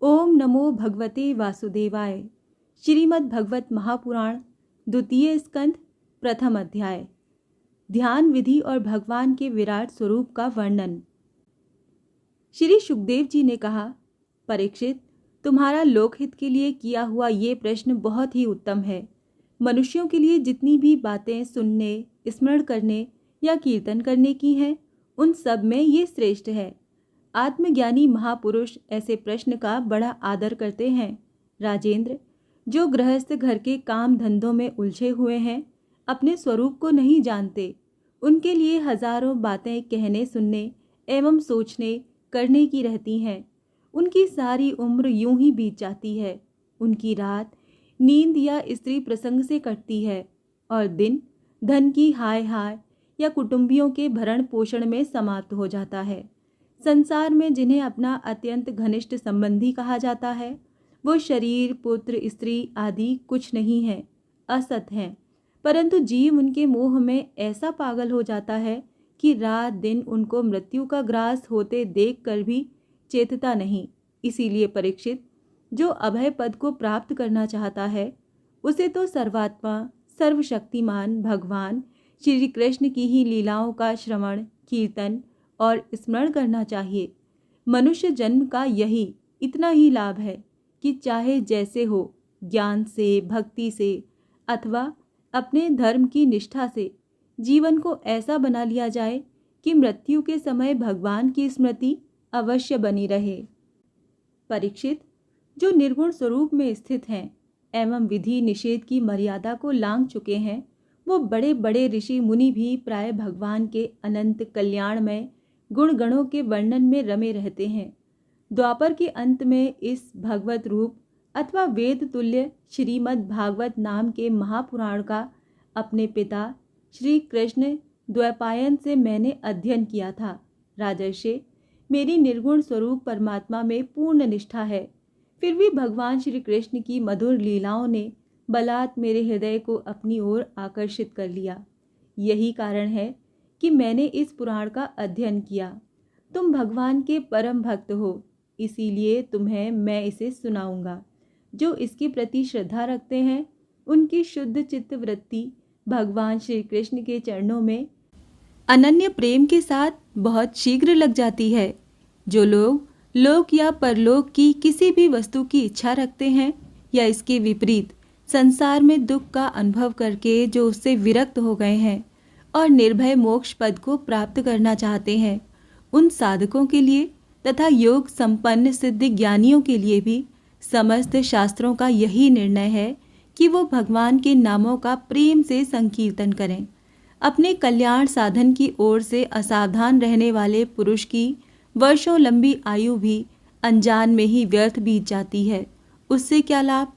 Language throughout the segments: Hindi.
ओम नमो भगवते वासुदेवाय। श्रीमद् भगवत महापुराण द्वितीय स्कंध प्रथम अध्याय। ध्यान विधि और भगवान के विराट स्वरूप का वर्णन। श्री सुखदेव जी ने कहा, परीक्षित, तुम्हारा लोकहित के लिए किया हुआ ये प्रश्न बहुत ही उत्तम है। मनुष्यों के लिए जितनी भी बातें सुनने, स्मरण करने या कीर्तन करने की हैं, उन सब में ये श्रेष्ठ है। आत्मज्ञानी महापुरुष ऐसे प्रश्न का बड़ा आदर करते हैं। राजेंद्र, जो गृहस्थ घर के काम धंधों में उलझे हुए हैं, अपने स्वरूप को नहीं जानते, उनके लिए हजारों बातें कहने सुनने एवं सोचने करने की रहती हैं। उनकी सारी उम्र यूं ही बीत जाती है। उनकी रात नींद या स्त्री प्रसंग से कटती है और दिन धन की हाय हाय या कुटुंबियों के भरण पोषण में समाप्त हो जाता है। संसार में जिन्हें अपना अत्यंत घनिष्ठ संबंधी कहा जाता है, वो शरीर, पुत्र, स्त्री आदि कुछ नहीं है, असत हैं। परंतु जीव उनके मोह में ऐसा पागल हो जाता है कि रात दिन उनको मृत्यु का ग्रास होते देख कर भी चेतता नहीं। इसीलिए परीक्षित, जो अभय पद को प्राप्त करना चाहता है, उसे तो सर्वात्मा सर्वशक्तिमान भगवान श्री कृष्ण की ही लीलाओं का श्रवण, कीर्तन और स्मरण करना चाहिए। मनुष्य जन्म का यही इतना ही लाभ है कि चाहे जैसे हो, ज्ञान से, भक्ति से अथवा अपने धर्म की निष्ठा से जीवन को ऐसा बना लिया जाए कि मृत्यु के समय भगवान की स्मृति अवश्य बनी रहे। परीक्षित, जो निर्गुण स्वरूप में स्थित हैं एवं विधि निषेध की मर्यादा को लांघ चुके हैं, वो बड़े बड़े ऋषि मुनि भी प्राय भगवान के अनंत कल्याण में गुण गणों के वर्णन में रमे रहते हैं। द्वापर के अंत में इस भगवत रूप अथवा वेद तुल्य श्रीमद् भागवत नाम के महापुराण का अपने पिता श्री कृष्ण द्वैपायन से मैंने अध्ययन किया था। राजर्षि, मेरी निर्गुण स्वरूप परमात्मा में पूर्ण निष्ठा है, फिर भी भगवान श्री कृष्ण की मधुर लीलाओं ने बलात् मेरे हृदय को अपनी ओर आकर्षित कर लिया। यही कारण है कि मैंने इस पुराण का अध्ययन किया। तुम भगवान के परम भक्त हो, इसीलिए तुम्हें मैं इसे सुनाऊंगा। जो इसके प्रति श्रद्धा रखते हैं, उनकी शुद्ध चित्त वृत्ति भगवान श्री कृष्ण के चरणों में अनन्य प्रेम के साथ बहुत शीघ्र लग जाती है। जो लोग लोक या परलोक की किसी भी वस्तु की इच्छा रखते हैं या इसके विपरीत संसार में दुख का अनुभव करके जो उससे विरक्त हो गए हैं और निर्भय मोक्ष पद को प्राप्त करना चाहते हैं, उन साधकों के लिए तथा योग संपन्न सिद्ध ज्ञानियों के लिए भी समस्त शास्त्रों का यही निर्णय है कि वो भगवान के नामों का प्रेम से संकीर्तन करें। अपने कल्याण साधन की ओर से असावधान रहने वाले पुरुष की वर्षों लंबी आयु भी अनजान में ही व्यर्थ बीत जाती है। उससे क्या लाभ?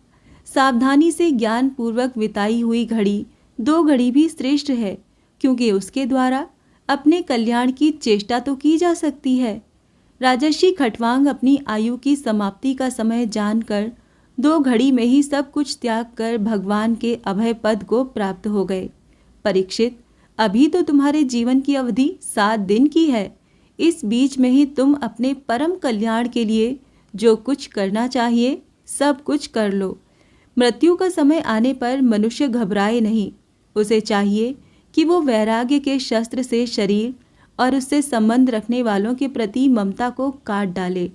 सावधानी से ज्ञान पूर्वक बिताई हुई घड़ी 2 घड़ी भी श्रेष्ठ है, क्योंकि उसके द्वारा अपने कल्याण की चेष्टा तो की जा सकती है। राजर्षि खटवांग अपनी आयु की समाप्ति का समय जानकर 2 घड़ी में ही सब कुछ त्याग कर भगवान के अभय पद को प्राप्त हो गए। परीक्षित, अभी तो तुम्हारे जीवन की अवधि 7 दिन की है। इस बीच में ही तुम अपने परम कल्याण के लिए जो कुछ करना चाहिए सब कुछ कर लो। मृत्यु का समय आने पर मनुष्य घबराए नहीं। उसे चाहिए कि वो वैराग्य के शस्त्र से शरीर और उससे संबंध रखने वालों के प्रति ममता को काट डाले।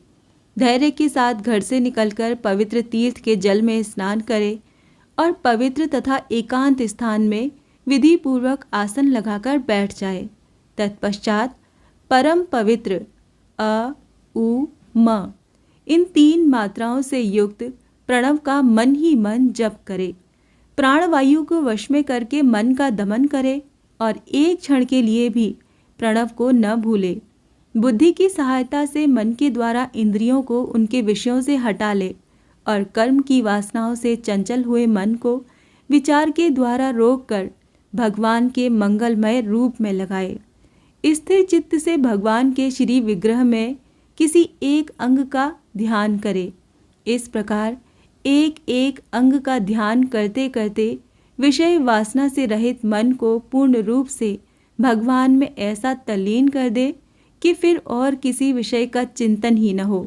धैर्य के साथ घर से निकलकर पवित्र तीर्थ के जल में स्नान करे और पवित्र तथा एकांत स्थान में विधि पूर्वक आसन लगाकर बैठ जाए। तत्पश्चात परम पवित्र अ, उ, म इन 3 मात्राओं से युक्त प्रणव का मन ही मन जप करे। प्राणवायु को वश में करके मन का दमन करे और एक क्षण के लिए भी प्रणव को न भूले। बुद्धि की सहायता से मन के द्वारा इंद्रियों को उनके विषयों से हटा ले और कर्म की वासनाओं से चंचल हुए मन को विचार के द्वारा रोककर भगवान के मंगलमय रूप में लगाए। स्थिर चित्त से भगवान के श्री विग्रह में किसी एक अंग का ध्यान करे। इस प्रकार एक एक अंग का ध्यान करते करते विषय वासना से रहित मन को पूर्ण रूप से भगवान में ऐसा तल्लीन कर दे कि फिर और किसी विषय का चिंतन ही न हो।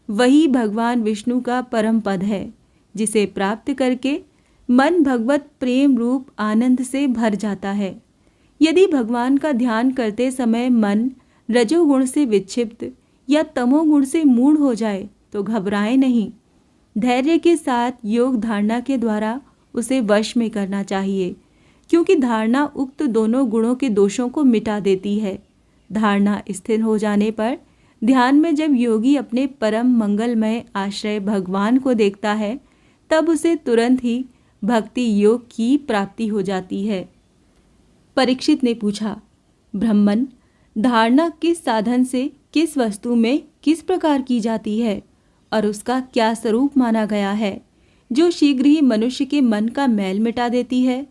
वही भगवान विष्णु का परम पद है, जिसे प्राप्त करके मन भगवत प्रेम रूप आनंद से भर जाता है। यदि भगवान का ध्यान करते समय मन रजोगुण से विक्षिप्त या तमोगुण से मूढ़ हो जाए तो घबराएं नहीं। धैर्य के साथ योग धारणा के द्वारा उसे वश में करना चाहिए, क्योंकि धारणा उक्त दोनों गुणों के दोषों को मिटा देती है। धारणा स्थिर हो जाने पर ध्यान में जब योगी अपने परम मंगलमय आश्रय भगवान को देखता है, तब उसे तुरंत ही भक्ति योग की प्राप्ति हो जाती है। परीक्षित ने पूछा, ब्राह्मण, धारणा किस साधन से किस वस्तु में किस प्रकार की जाती है और उसका क्या स्वरूप माना गया है, जो शीघ्र ही मनुष्य के मन का मैल मिटा देती है?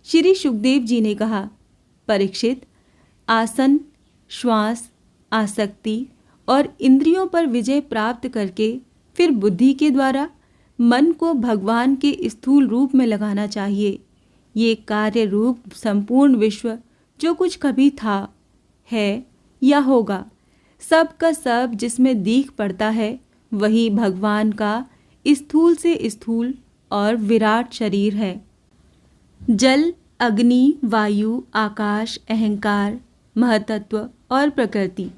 श्री सुखदेव जी ने कहा, परीक्षित, आसन, श्वास, आसक्ति और इंद्रियों पर विजय प्राप्त करके फिर बुद्धि के द्वारा मन को भगवान के स्थूल रूप में लगाना चाहिए। ये कार्य रूप संपूर्ण विश्व जो कुछ कभी था, है या होगा, सब का सब जिसमें दीख पड़ता है, वही भगवान का स्थूल से स्थूल और विराट शरीर है। जल, अग्नि, वायु, आकाश, अहंकार, महतत्व और प्रकृति,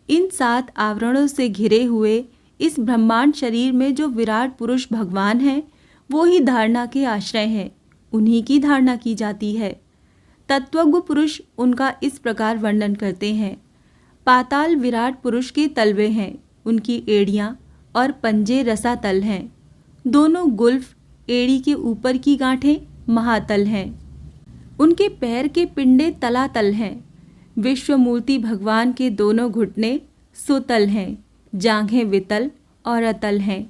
इन 7 आवरणों से घिरे हुए इस ब्रह्मांड शरीर में जो विराट पुरुष भगवान हैं, वो ही धारणा के आश्रय हैं। उन्हीं की धारणा की जाती है। तत्वज्ञ पुरुष उनका इस प्रकार वर्णन करते हैं। पाताल विराट पुरुष के तलवे हैं, उनकी एड़ियाँ और पंजे रसातल हैं। दोनों गुल्फ एड़ी के ऊपर की गांठें महातल हैं। उनके पैर के पिंडे तलातल हैं। विश्वमूर्ति भगवान के दोनों घुटने सुतल हैं, जांघें वितल और अतल हैं,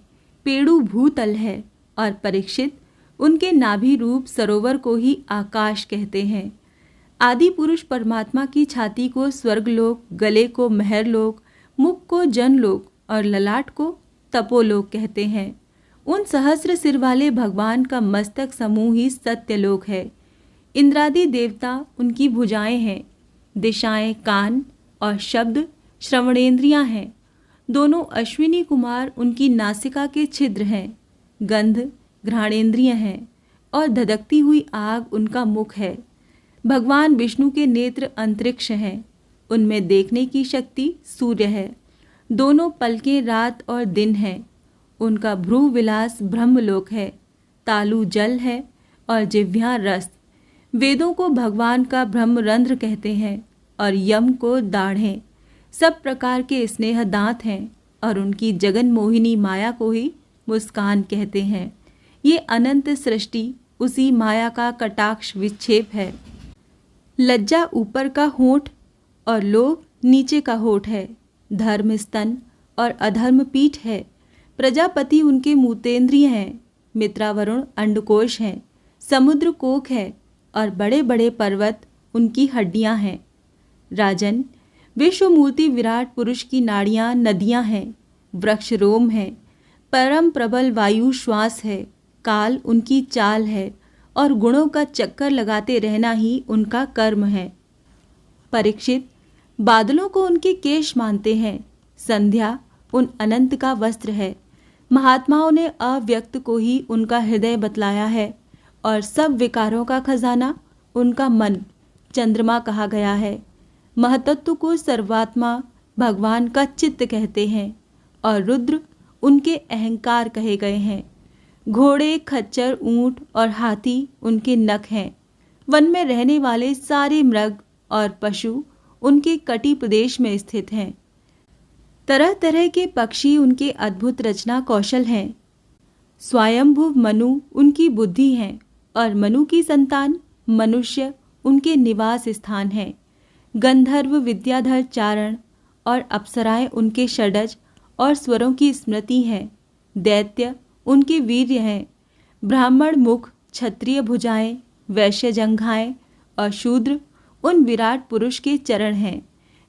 पेड़ू भूतल है। और परीक्षित, उनके नाभि रूप सरोवर को ही आकाश कहते हैं। आदि पुरुष परमात्मा की छाती को स्वर्गलोक, गले को महरलोक, मुख को जनलोक और ललाट को तपोलोक कहते हैं। उन सहस्र सिर वाले भगवान का मस्तक समूह ही सत्यलोक है। इंद्रादि देवता उनकी भुजाएं हैं। दिशाएं कान और शब्द श्रवणेंद्रियां हैं। दोनों अश्विनी कुमार उनकी नासिका के छिद्र हैं। गंध घ्राणेंद्रिय हैं और धधकती हुई आग उनका मुख है। भगवान विष्णु के नेत्र अंतरिक्ष हैं। उनमें देखने की शक्ति सूर्य है। दोनों पलकें रात और दिन हैं। उनका भ्रू विलास ब्रह्मलोक है। तालु जल है और जिह्वा रस। वेदों को भगवान का ब्रह्मरंध्र कहते हैं और यम को दाढ़ें। सब प्रकार के स्नेह दांत हैं और उनकी जगन मोहिनी माया को ही मुस्कान कहते हैं। ये अनंत सृष्टि उसी माया का कटाक्ष विक्षेप है। लज्जा ऊपर का होंठ और लोभ नीचे का होंठ है। धर्म स्तन और अधर्म पीठ है। प्रजापति उनके मूतेंद्रिय हैं। मित्रावरुण अंडकोश हैं। समुद्र कोक है और बड़े बड़े पर्वत उनकी हड्डियां हैं। राजन, विश्वमूर्ति विराट पुरुष की नाड़ियां नदियां हैं। वृक्ष रोम है। परम प्रबल वायु श्वास है। काल उनकी चाल है और गुणों का चक्कर लगाते रहना ही उनका कर्म है। परीक्षित, बादलों को उनके केश मानते हैं। संध्या उन अनंत का वस्त्र है। महात्माओं ने अव्यक्त को ही उनका हृदय बतलाया है और सब विकारों का खजाना उनका मन चंद्रमा कहा गया है। महतत्व को सर्वात्मा भगवान का चित्त कहते हैं और रुद्र उनके अहंकार कहे गए हैं। घोड़े, खच्चर, ऊंट और हाथी उनके नख हैं। वन में रहने वाले सारे मृग और पशु उनके कटी प्रदेश में स्थित हैं। तरह तरह के पक्षी उनके अद्भुत रचना कौशल हैं। स्वयंभुव मनु उनकी बुद्धि है और मनु की संतान मनुष्य उनके निवास स्थान है। गंधर्व, विद्याधर, चारण और अप्सराएं उनके षडज और स्वरों की स्मृति हैं। दैत्य उनके वीर्य हैं। ब्राह्मण मुख, क्षत्रिय भुजाएं, वैश्य जंघाएं और शूद्र उन विराट पुरुष के चरण हैं।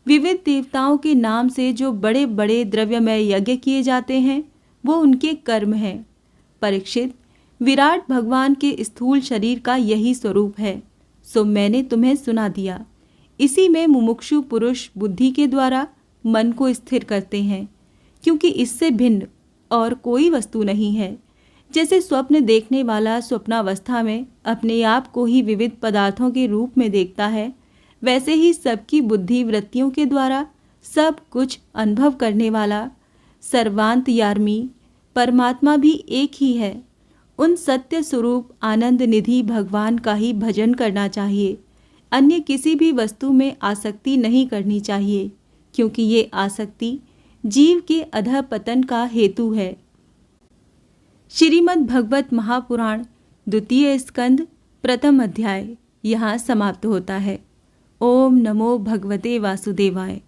विविध देवताओं के नाम से जो बड़े बड़े द्रव्यमय यज्ञ किए जाते हैं, वो उनके कर्म हैं। परीक्षित, विराट भगवान के स्थूल शरीर का यही स्वरूप है, सो मैंने तुम्हें सुना दिया। इसी में मुमुक्षु पुरुष बुद्धि के द्वारा मन को स्थिर करते हैं। क्योंकि इससे भिन्न और कोई वस्तु नहीं है। जैसे स्वप्न देखने वाला स्वप्नावस्था में अपने आप को ही विविध पदार्थों के रूप में देखता है, वैसे ही सबकी बुद्धि वृत्तियों के द्वारा सब कुछ अनुभव करने वाला सर्वांतर्यामी परमात्मा भी एक ही है। उन सत्य स्वरूप आनंद निधि भगवान का ही भजन करना चाहिए। अन्य किसी भी वस्तु में आसक्ति नहीं करनी चाहिए, क्योंकि ये आसक्ति जीव के अधःपतन का हेतु है। श्रीमद् भगवत महापुराण द्वितीय स्कंद प्रथम अध्याय यहाँ समाप्त होता है। ओम नमो भगवते वासुदेवाय।